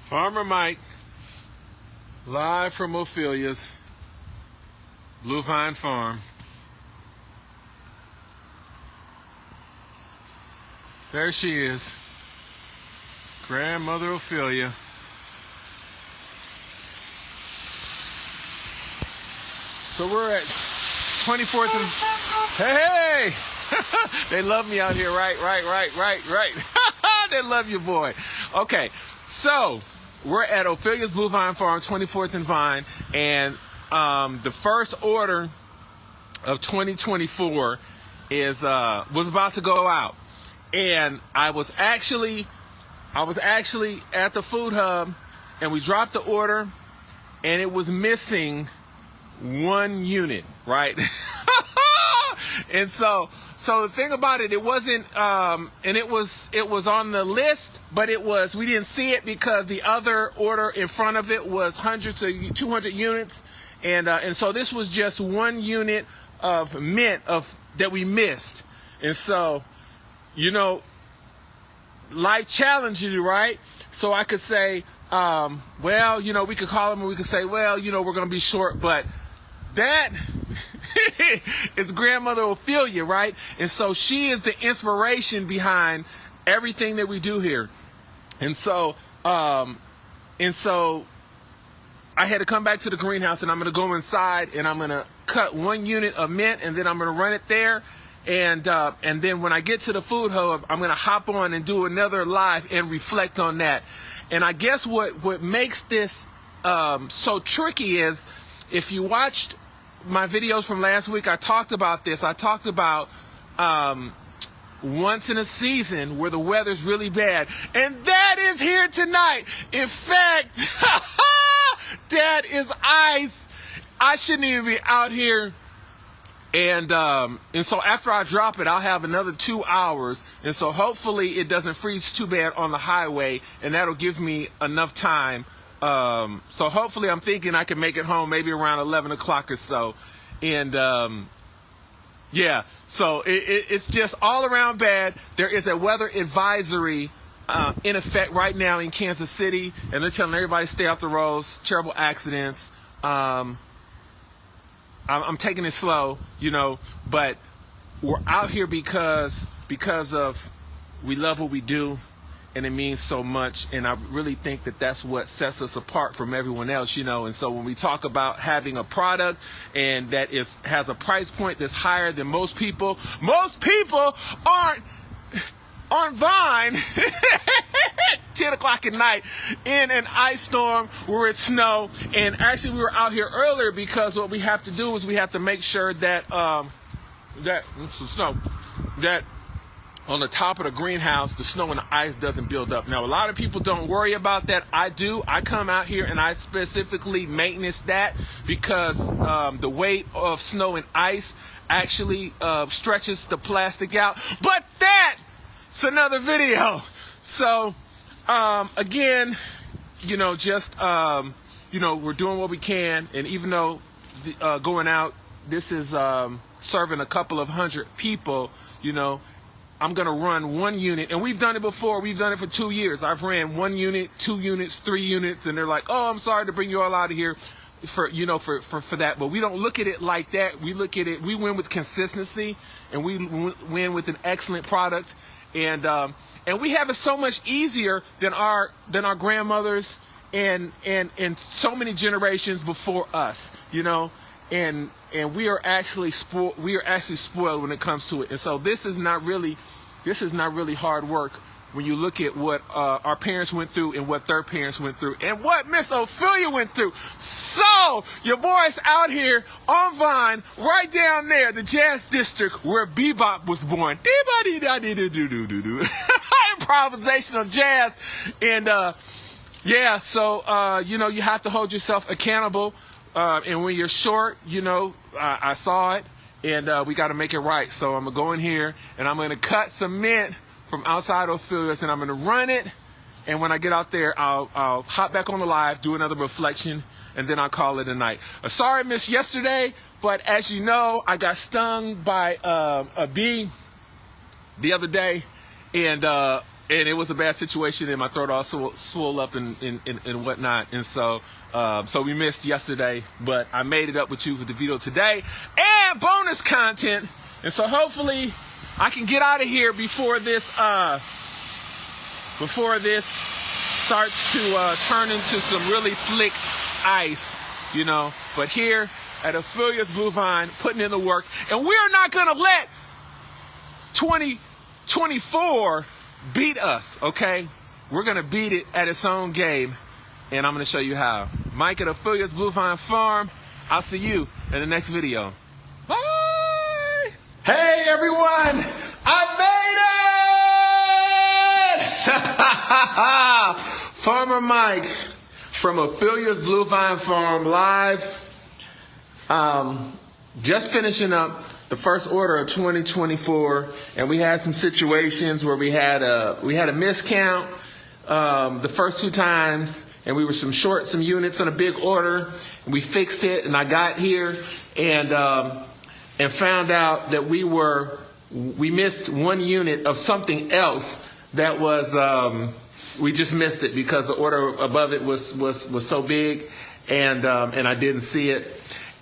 Farmer Mike, live from Ophelia's Blue Vine Farm. There she is, Grandmother Ophelia. So we're at 24th and... Hey! They love me out here, right. They love you, boy. Okay, so we're at Ophelia's Blue Vine Farm, 24th and Vine, and the first order of 2024 is was about to go out, and I was actually at the food hub, and we dropped the order, and it was missing one unit, right? And so the thing about it, it wasn't, and it was on the list, but we didn't see it because the other order in front of it was hundreds of 200 units, and so this was just one unit of mint that we missed. And so, life challenges you, right? So I could say, well, we could call them and we could say, well, we're going to be short, but that is Grandmother Ophelia, right? And so she is the inspiration behind everything that we do here. And so I had to come back to the greenhouse, and I'm going to go inside, and I'm going to cut one unit of mint, and then I'm going to run it there. And then when I get to the food hub, I'm going to hop on and do another live and reflect on that. And I guess what makes this so tricky is, if you watched my videos from last week, I talked about this. I talked about once in a season where the weather's really bad. And that is here tonight. In fact, that is ice. I shouldn't even be out here. And so after I drop it, I'll have another 2 hours. And so hopefully it doesn't freeze too bad on the highway, and that'll give me enough time. So hopefully I'm thinking I can make it home maybe around 11 o'clock or so. And yeah, so it's just all around bad. There is a weather advisory in effect right now in Kansas City, and they're telling everybody to stay off the roads, terrible accidents. I'm taking it slow, but we're out here because of we love what we do, and it means so much. And I really think that that's what sets us apart from everyone else, And so when we talk about having a product and that has a price point that's higher than most people aren't on Vine 10 o'clock at night in an ice storm where it's snow. And actually we were out here earlier because what we have to do is we have to make sure that that on the top of the greenhouse, the snow and the ice doesn't build up. Now, a lot of people don't worry about that. I do. I come out here and I specifically maintenance that because the weight of snow and ice actually stretches the plastic out. But that's another video. So, again, we're doing what we can. And even though going out, this is serving a couple of hundred people, I'm going to run one unit, and we've done it before. We've done it for 2 years. I've ran 1 unit, 2 units, 3 units, and they're like, oh, I'm sorry to bring you all out of here for that. But we don't look at it like that. We look at it, we win with consistency, and we win with an excellent product. And we have it so much easier than our grandmothers and so many generations before us, and we are actually spoiled. We are actually spoiled when it comes to it. And so this is not really hard work when you look at what our parents went through and what their parents went through and what Miss Ophelia went through. So your boy's out here on Vine, right down there, the Jazz District where bebop was born. Improvisational jazz, and yeah. So you have to hold yourself accountable. And when you're short, I saw it, and we got to make it right. So I'm going to go in here, and I'm going to cut some mint from outside Ophelia's, and I'm going to run it. And when I get out there, I'll hop back on the live, do another reflection, and then I'll call it a night. Sorry I missed yesterday, but as you know, I got stung by a bee the other day, and and it was a bad situation, and my throat also swelled up and whatnot, and so we missed yesterday, but I made it up with you with the video today and bonus content, and so hopefully I can get out of here before this starts to turn into some really slick ice, you know. But here at Ophelia's Blue Vine, putting in the work, and we're not gonna let 2024 beat us, okay? We're gonna beat it at its own game, and I'm gonna show you how. Mike at Ophelia's Blue Vine Farm. I'll see you in the next video. Bye! Hey everyone! I made it! Farmer Mike from Ophelia's Blue Vine Farm live. Just finishing up the first order of 2024, and we had some situations where we had a miscount the first 2 times, and we were short some units on a big order, and we fixed it, and I got here and found out that we missed 1 unit of something else that was we just missed it because the order above it was so big, and I didn't see it.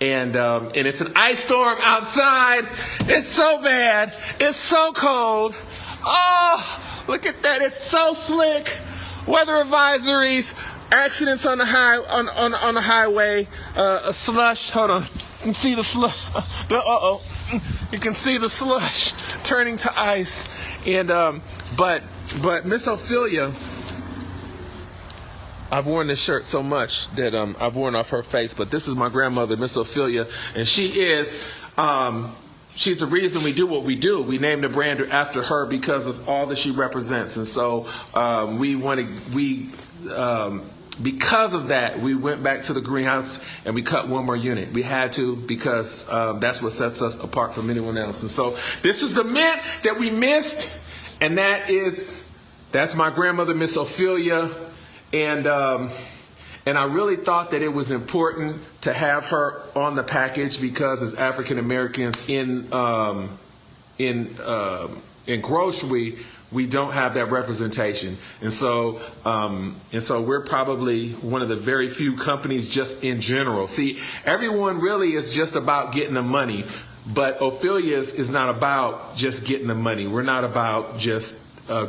And it's an ice storm outside. It's so bad. It's so cold. Oh, look at that. It's so slick. Weather advisories, accidents on the highway, a slush. Hold on. You can see the slush. You can see the slush turning to ice. And but Miss Ophelia, I've worn this shirt so much that I've worn off her face, but this is my grandmother, Miss Ophelia, and she's the reason we do what we do. We named the brand after her because of all that she represents, and so because of that, we went back to the greenhouse and we cut 1 more unit. We had to because that's what sets us apart from anyone else. And so this is the mint that we missed, and that's my grandmother, Miss Ophelia. And I really thought that it was important to have her on the package because as African Americans in grocery, we don't have that representation, and so we're probably one of the very few companies just in general. See, everyone really is just about getting the money, but Ophelia's is not about just getting the money. We're not about just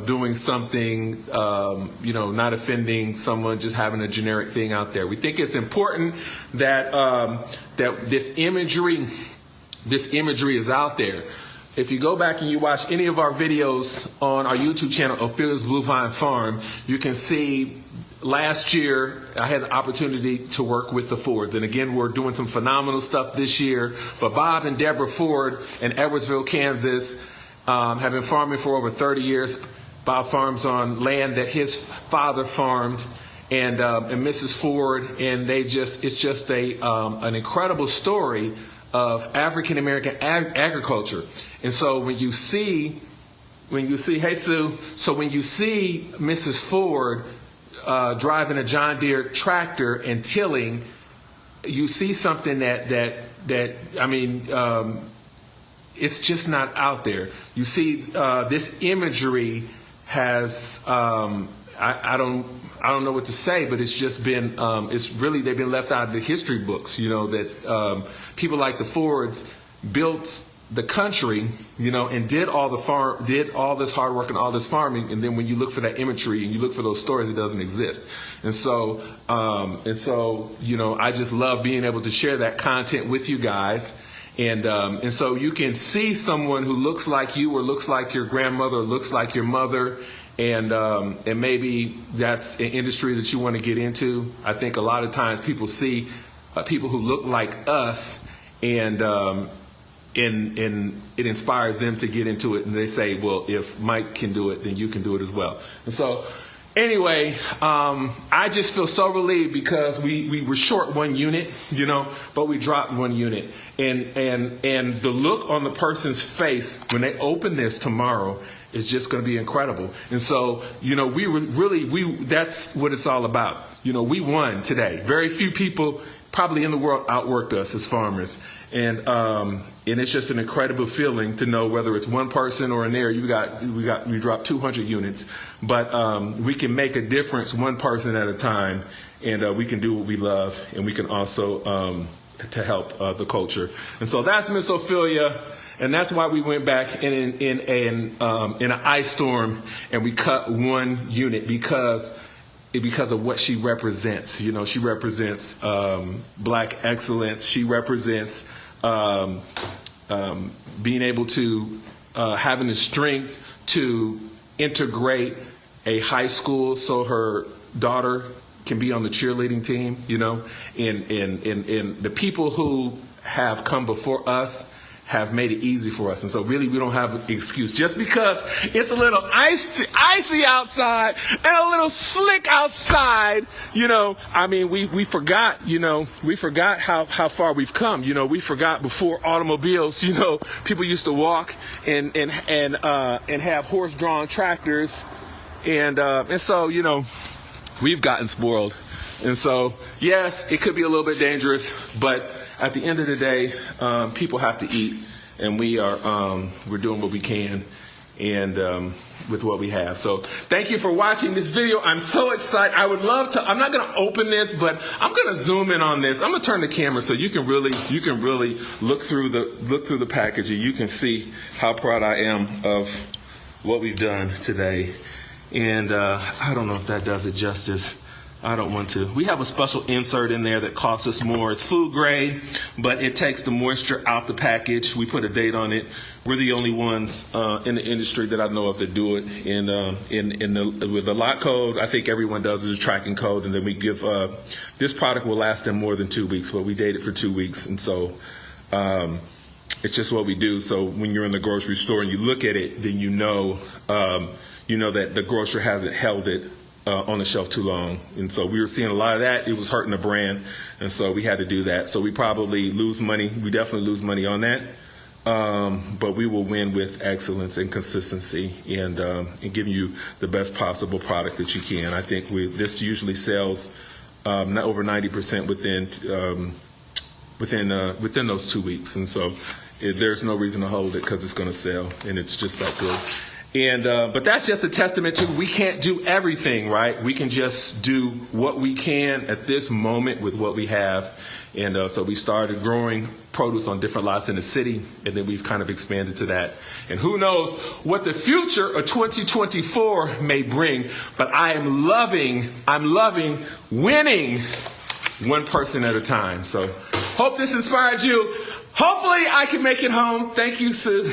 doing something, not offending someone, just having a generic thing out there. We think it's important that that this imagery is out there. If you go back and you watch any of our videos on our YouTube channel, Ophelia's Blue Vine Farm, you can see last year I had the opportunity to work with the Fords. And again, we're doing some phenomenal stuff this year. But Bob and Deborah Ford in Edwardsville, Kansas, have been farming for over 30 years. Bob farms on land that his father farmed, and Mrs. Ford, and it's just an incredible story of African American agriculture. And so when you see, hey Sue, so when you see Mrs. Ford driving a John Deere tractor and tilling, you see something that I mean. It's just not out there. You see, this imagery has I don't know what to say, but it's just been they've been left out of the history books. You know that people like the Fords built the country, and did all this hard work and all this farming, and then when you look for that imagery and you look for those stories, it doesn't exist. And so I just love being able to share that content with you guys. And so you can see someone who looks like you, or looks like your grandmother, or looks like your mother, and maybe that's an industry that you want to get into. I think a lot of times people see people who look like us, and it inspires them to get into it, and they say, well, if Mike can do it, then you can do it as well. And so anyway, I just feel so relieved because we were short 1 unit, but we dropped 1 unit. And the look on the person's face when they open this tomorrow is just going to be incredible. And so, that's what it's all about. We won today. Very few people probably in the world outworked us as farmers. And And it's just an incredible feeling to know whether it's one person or an area. We dropped 200 units, but we can make a difference one person at a time, and we can do what we love, and we can also to help the culture. And so that's Miss Ophelia, and that's why we went back in an ice storm and we cut one unit because of what she represents. You know, she represents Black excellence. She represents being able to having the strength to integrate a high school so her daughter can be on the cheerleading team, you know, and the people who have come before us have made it easy for us. And so really we don't have an excuse. Just because it's a little icy outside and a little slick outside, you know, I mean, we forgot, you know, how far we've come. You know, we forgot before automobiles, you know, people used to walk and have horse-drawn tractors. And so, you know, we've gotten spoiled. And so, yes, it could be a little bit dangerous, but at the end of the day, people have to eat, and we're doing what we can, and with what we have. So thank you for watching this video. I'm so excited. I would love to. I'm not going to open this, but I'm going to zoom in on this. I'm going to turn the camera so you can really look through the packaging. You can see how proud I am of what we've done today. And I don't know if that does it justice. I don't want to. We have a special insert in there that costs us more. It's food grade, but it takes the moisture out the package. We put a date on it. We're the only ones in the industry that I know of that do it. And with the lot code, I think everyone does is a tracking code, and then we give this product will last them more than 2 weeks, but we date it for 2 weeks, and so it's just what we do. So when you're in the grocery store and you look at it, then you know that the grocer hasn't held it on the shelf too long. And so we were seeing a lot of that. It was hurting the brand, and so we had to do that. So we probably lose money. We definitely lose money on that, but we will win with excellence and consistency, and giving you the best possible product that you can. I think this usually sells not over 90% within those 2 weeks, and so there's no reason to hold it because it's going to sell, and it's just that good. And but that's just a testament to we can't do everything, right? We can just do what we can at this moment with what we have. And so we started growing produce on different lots in the city, and then we've kind of expanded to that. And who knows what the future of 2024 may bring, but I'm loving winning one person at a time. So hope this inspired you. Hopefully I can make it home. Thank you, Sue.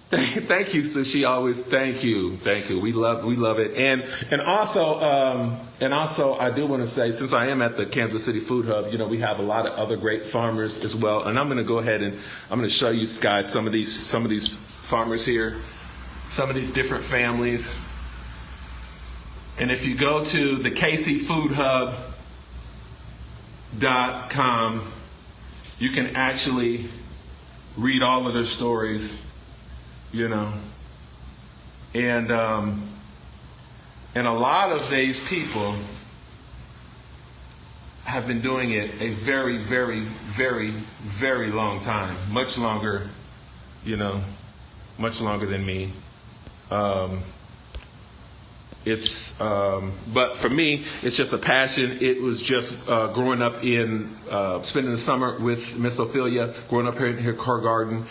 Thank you, Sue. She always thank you. We love it. And also I do want to say, since I am at the Kansas City Food Hub, you know, we have a lot of other great farmers as well. And I'm going to go ahead and I'm going to show you guys some of these farmers here, some of these different families. And if you go to the kcfoodhub.com, you can actually read all of their stories. You know, and a lot of these people have been doing it a very, very, very, very long time, much longer than me. But for me, it's just a passion. It was just growing up spending the summer with Miss Ophelia, growing up here in her garden.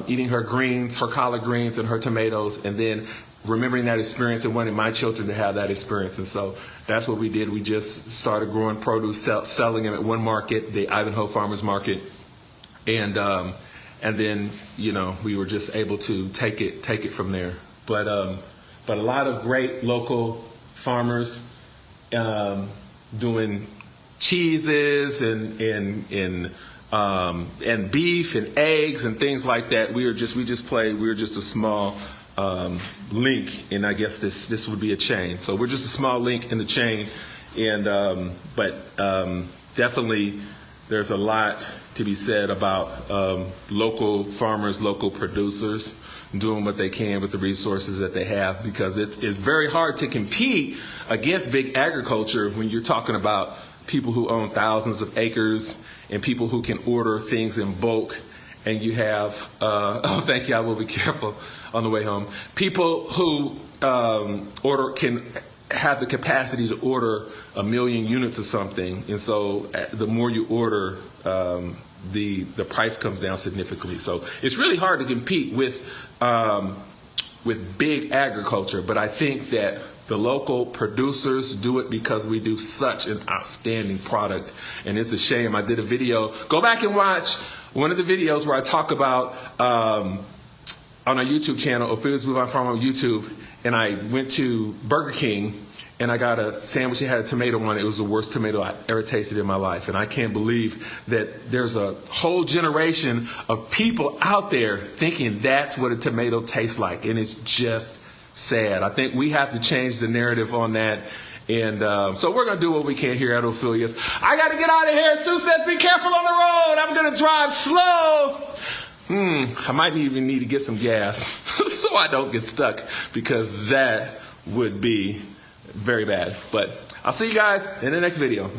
Eating her greens, her collard greens, and her tomatoes, and then remembering that experience and wanting my children to have that experience. And so that's what we did. We just started growing produce, selling them at one market, the Ivanhoe Farmers Market, and then we were just able to take it from there. But a lot of great local farmers doing cheeses and beef and eggs and things like that. We were just a small link, and I guess this would be a chain. So we're just a small link in the chain, and but definitely there's a lot to be said about local farmers, local producers doing what they can with the resources that they have, because it's very hard to compete against big agriculture when you're talking about people who own thousands of acres and people who can order things in bulk and you have, oh, thank you, I will be careful on the way home. People who can have the capacity to order 1 million units of something, and so the more you order, the price comes down significantly. So it's really hard to compete with big agriculture, but I think that the local producers do it because we do such an outstanding product, and it's a shame. I did a video. Go back and watch one of the videos where I talk about on our YouTube channel, Ophelia's Blue Vine Farm on YouTube, and I went to Burger King and I got a sandwich that had a tomato on it. It was the worst tomato I ever tasted in my life, and I can't believe that there's a whole generation of people out there thinking that's what a tomato tastes like, and it's just sad. I think we have to change the narrative on that, and so we're going to do what we can here at Ophelia's. I got to get out of here. Sue says be careful on the road. I'm going to drive slow. I might even need to get some gas so I don't get stuck, because that would be very bad. But I'll see you guys in the next video.